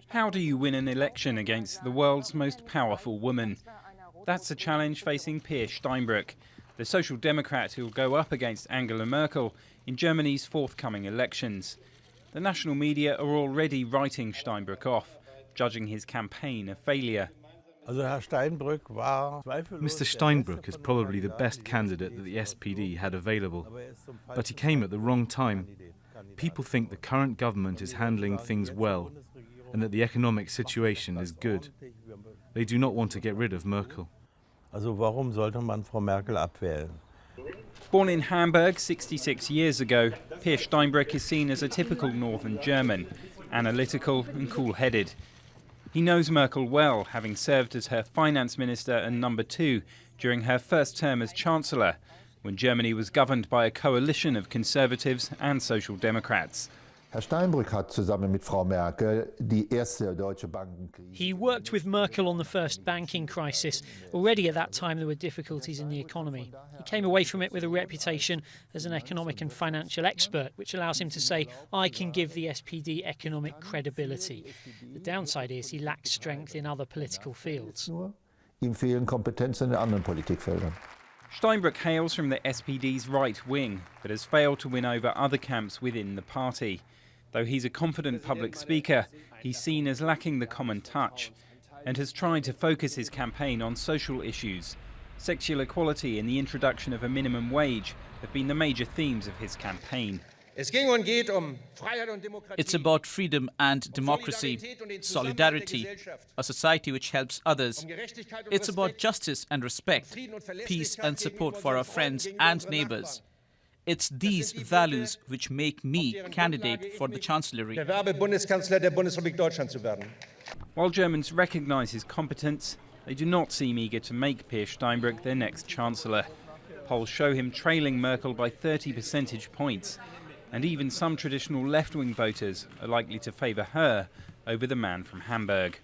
How do you win an election against the world's most powerful woman? That's a challenge facing Peer Steinbruck, the Social Democrat who will go up against Angela Merkel in Germany's forthcoming elections. The national media are already writing Steinbruck off, judging his campaign a failure. Mr. Steinbruck is probably the best candidate that the SPD had available, but he came at the wrong time. People think the current government is handling things well and that the economic situation is good. They do not want to get rid of Merkel. Born in Hamburg 66 years ago, Peer Steinbruck is seen as a typical northern German, analytical and cool-headed. He knows Merkel well, having served as her finance minister and number 2 during her first term as chancellor, when Germany was governed by a coalition of conservatives and social democrats. He worked with Merkel on the first banking crisis. Already at that time there were difficulties in the economy. He came away from it with a reputation as an economic and financial expert, which allows him to say, I can give the SPD economic credibility. The downside is he lacks strength in other political fields. Steinbruck hails from the SPD's right wing, but has failed to win over other camps within the party. Though he's a confident public speaker, he's seen as lacking the common touch and has tried to focus his campaign on social issues. Sexual equality and the introduction of a minimum wage have been the major themes of his campaign. It's about freedom and democracy, solidarity, a society which helps others. It's about justice and respect, peace and support for our friends and neighbours. It's these values which make me candidate for the chancellery. While Germans recognise his competence, they do not seem eager to make Peer Steinbruck their next chancellor. Polls show him trailing Merkel by 30 percentage points, and even some traditional left-wing voters are likely to favour her over the man from Hamburg.